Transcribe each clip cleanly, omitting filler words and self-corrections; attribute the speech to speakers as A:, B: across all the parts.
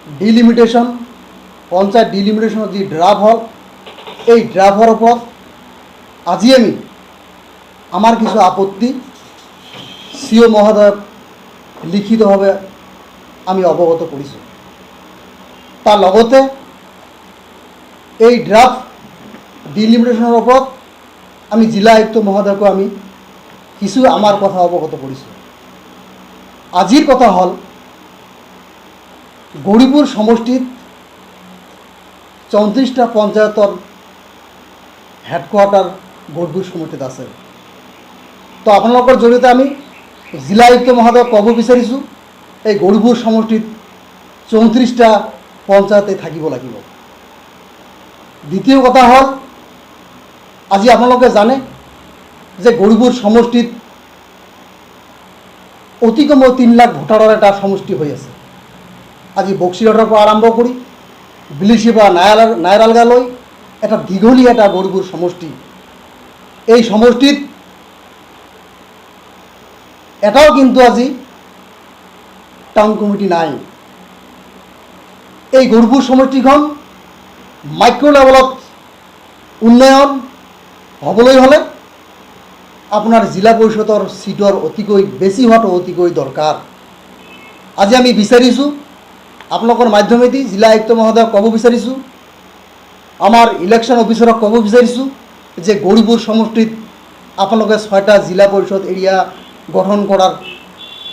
A: Delimitation panchayat ডিলিমিটেশ্যনৰ যি draft হ'ল এই ড্ৰাফ্টৰ ওপৰত আজি আমি আমাৰ কিছু আপত্তি CO মহোদয়ক লিখিতভাৱে আমি অৱগত কৰিছোঁ। তাৰ লগতে এই ড্ৰাফ্ট ডিলিমিটেশ্যনৰ ওপৰত আমি জিলা আয়ুক্ত মহোদয়কো আমি কিছু আমাৰ কথা অৱগত কৰিছোঁ। আজিৰ কথা হ'ল গৌৰীপুৰ সমষ্টিত 34টা পঞ্চায়তৰ হেডকোৱাৰ্টাৰ গৌৰীপুৰ সমষ্টিত আছে। তো আপোনালোকৰ জৰিয়তে আমি জিলা আয়ুক্ত মহোদয়ক ক'ব বিচাৰিছোঁ এই গৌৰীপুৰ সমষ্টিত 34টা পঞ্চায়তে থাকিব লাগিব। দ্বিতীয় কথা হ'ল আজি আপোনালোকে জানে যে গৌৰীপুৰ সমষ্টিত অতি কমেও 3 লাখ ভোটাৰৰ এটা সমষ্টি হৈ আছে। আজি বক্সিৰহাটৰ পৰা আৰম্ভ কৰি বিলিচিৰ পৰা নাইৰালগালৈ এটা দীঘলীয়া এটা গৌৰীপুৰ সমষ্টি। এই সমষ্টিত এটাও কিন্তু আজি টাউন কমিটি নাই। এই গৌৰীপুৰ সমষ্টিখন মাইক্ৰ' লেভেলত উন্নয়ন হ'বলৈ হ'লে আপোনাৰ জিলা পৰিষদৰ সিটৰ অতিকৈ বেছি হোৱাটো অতিকৈ দৰকাৰ। আজি আমি বিচাৰিছোঁ আপোনালোকৰ মাধ্যমেদি জিলা আয়ুক্ত মহোদয়ক ক'ব বিচাৰিছোঁ, আমাৰ ইলেকশ্যন অফিচাৰক ক'ব বিচাৰিছোঁ যে গৌৰীপুৰ সমষ্টিত আপোনালোকে 6টা জিলা পৰিষদ এৰিয়া গঠন কৰাৰ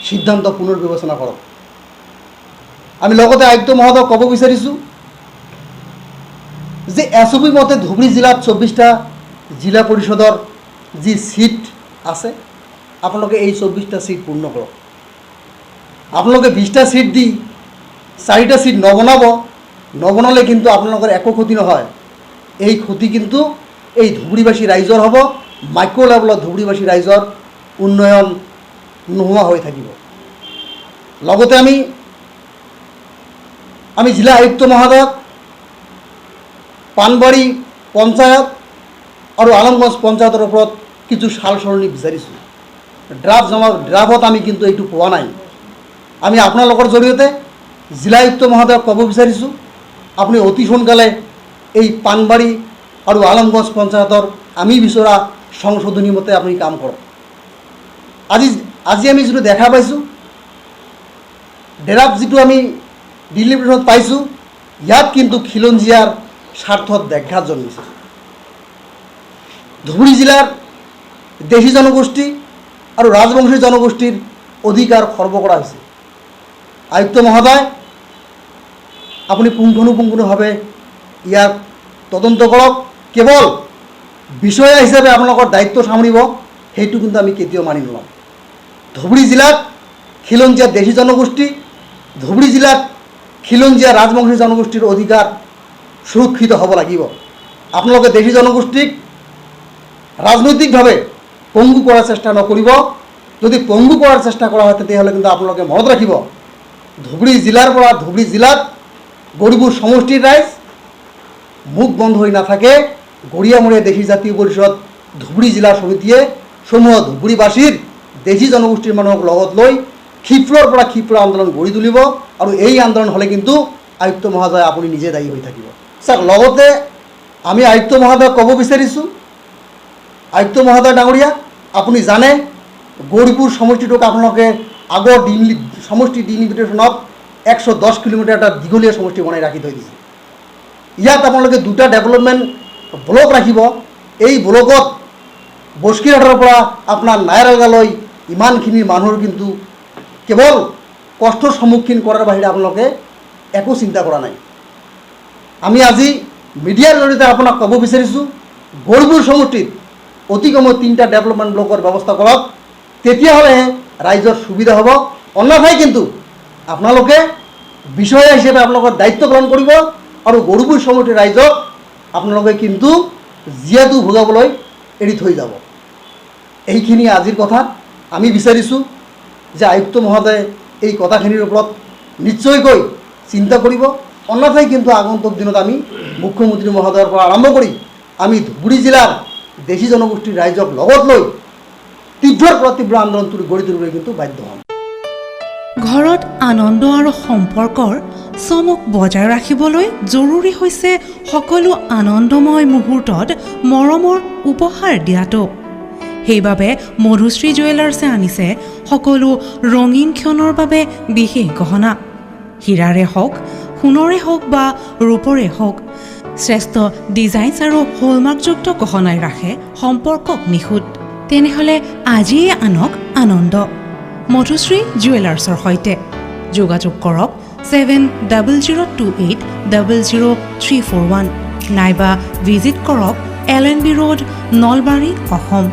A: সিদ্ধান্ত পুনৰ বিবেচনা কৰক। আমি লগতে আয়ুক্ত মহোদয়ক ক'ব বিচাৰিছোঁ যে SOP মতে ধুবুৰী জিলাত 24টা জিলা পৰিষদৰ যি সিট আছে আপোনালোকে এই 24টা সিট পূৰ্ণ কৰক। আপোনালোকে 20টা সিট দি 4টা সিট নবনালে কিন্তু আপোনালোকৰ একো ক্ষতি নহয়। এই ক্ষতি কিন্তু এই ধুবুৰীবাসী ৰাইজৰ হ'ব। মাইক্ৰ' লেভেলত ধুবুৰীবাসী ৰাইজৰ উন্নয়ন নোহোৱা হৈ থাকিব। লগতে আমি জিলা আয়ুক্ত মহোদয়ক পানবাৰী পঞ্চায়ত আৰু আলমগঞ্জ পঞ্চায়তৰ ওপৰত কিছু সাল সলনি বিচাৰিছোঁ। ড্ৰাফ্টত আমি কিন্তু এইটো পোৱা নাই। আমি আপোনালোকৰ জৰিয়তে জিলা আয়ুক্ত মহোদয়ক ক'ব বিচাৰিছোঁ আপুনি অতি সোনকালে এই পানবাৰী আৰু আলমগঞ্জ পঞ্চায়তৰ আমি বিচৰা সংশোধনী মতে আপুনি কাম কৰক। আজি আমি যিটো দেখা পাইছোঁ ড্ৰাফ্ট যিটো আমি ডিলিমিটেশ্যনত পাইছোঁ ইয়াত কিন্তু খিলঞ্জীয়াৰ স্বাৰ্থত ব্যাঘাত জন্মিছে। ধুবুৰী জিলাৰ দেশী জনগোষ্ঠী আৰু ৰাজবংশী জনগোষ্ঠীৰ অধিকাৰ খৰ্ব কৰা হৈছে। আয়ুক্ত মহোদয় আপুনি পুংখানুপুংখভাৱে ইয়াক তদন্ত কৰক। কেৱল বিষয়া হিচাপে আপোনালোকৰ দায়িত্ব সামৰিব সেইটো কিন্তু আমি কেতিয়াও মানি নলওঁ। ধুবুৰী জিলাত খিলঞ্জীয়া দেশী জনগোষ্ঠী, ধুবুৰী জিলাত খিলঞ্জীয়া ৰাজবংশী জনগোষ্ঠীৰ অধিকাৰ সুৰক্ষিত হ'ব লাগিব। আপোনালোকে দেশী জনগোষ্ঠীক ৰাজনৈতিকভাৱে পংগু কৰাৰ চেষ্টা নকৰিব। যদি পংগু কৰাৰ চেষ্টা কৰা হয় তেতিয়াহ'লে কিন্তু আপোনালোকে মনত ৰাখিব ধুবুৰী জিলাৰ পৰা ধুবুৰী জিলাত গৌৰীপুৰ সমষ্টিৰ ৰাইজ মুখ বন্ধ হৈ নাথাকে। গৰিয়ামৰীয়া দেশী জাতীয় পৰিষদ ধুবুৰী জিলা সমিতিয়ে সমূহ ধুবুৰীবাসীৰ দেশী জনগোষ্ঠীৰ মানুহক লগত লৈ ক্ষীপ্ৰৰ পৰা ক্ষীপ্ৰ আন্দোলন গঢ়ি তুলিব আৰু এই আন্দোলন হ'লে কিন্তু আয়ুক্ত মহোদয় আপুনি নিজে দায়ী হৈ থাকিব। চাওক, লগতে আমি আয়ুক্ত মহোদয়ক ক'ব বিচাৰিছোঁ আয়ুক্ত মহোদয় ডাঙৰীয়া আপুনি জানে গৌৰীপুৰ সমষ্টিটোক আপোনালোকে আগৰ সমষ্টি ডিলিমিটেশ্যনত 110 কিলোমিটাৰ এটা দীঘলীয়া সমষ্টি বনাই ৰাখি থৈ দিছে। ইয়াত আপোনালোকে 2টা ডেভেলপমেণ্ট ব্লক ৰাখিব। এই ব্লকত বস্কিৰহাটৰ পৰা আপোনাৰ নাইৰালগালৈ ইমানখিনি মানুহৰ কিন্তু কেৱল কষ্টৰ সন্মুখীন কৰাৰ বাহিৰে আপোনালোকে একো চিন্তা কৰা নাই। আমি আজি মিডিয়াৰ জৰিয়তে আপোনাক ক'ব বিচাৰিছোঁ গৌৰীপুৰ সমষ্টিত অতি কমেও 3টা ডেভেলপমেণ্ট ব্লকৰ ব্যৱস্থা কৰক। তেতিয়াহ'লেহে ৰাইজৰ সুবিধা হ'ব। অন্যথাই কিন্তু আপোনালোকে বিষয়া হিচাপে আপোনালোকৰ দায়িত্ব গ্ৰহণ কৰিব আৰু গৌৰীপুৰ সমষ্টিৰ ৰাইজক আপোনালোকে কিন্তু জীয়াতু ভোগাবলৈ এৰি থৈ যাব। এইখিনি আজিৰ কথা। আমি বিচাৰিছোঁ যে আয়ুক্ত মহোদয়ে এই কথাখিনিৰ ওপৰত নিশ্চয়কৈ চিন্তা কৰিব। অন্যথাই কিন্তু আগন্তুক দিনত আমি মুখ্যমন্ত্ৰী মহোদয়ৰ পৰা আৰম্ভ কৰি আমি ধুবুৰী জিলাৰ দেশী জনগোষ্ঠীৰ ৰাইজক লগত লৈ তীব্ৰৰ পৰা তীব্ৰ আন্দোলন গঢ়ি তুলিবলৈ কিন্তু বাধ্য হ'ম।
B: ঘৰত আনন্দ আৰু সম্পৰ্কৰ চমক বজাই ৰাখিবলৈ জৰুৰী হৈছে সকলো আনন্দময় মুহূৰ্তত মৰমৰ উপহাৰ দিয়াটো। সেইবাবে মধুশ্ৰী জুৱেলাৰ্ছে আনিছে সকলো ৰঙীন ক্ষণৰ বাবে বিশেষ গহনা। হীৰাৰে হওক, সোণৰে হওক বা ৰূপৰে হওক, শ্ৰেষ্ঠ ডিজাইনছ আৰু হলমাৰ্কযুক্ত গহনাই ৰাখে সম্পৰ্কক নিখুঁত। তেনেহ'লে আজিয়ে আনক আনন্দ মধুশ্ৰী জুৱেলাৰ্ছৰ সৈতে। যোগাযোগ কৰক 7002800341 নাইবা ভিজিট কৰক LNB ৰোড, নলবাৰী, অসম।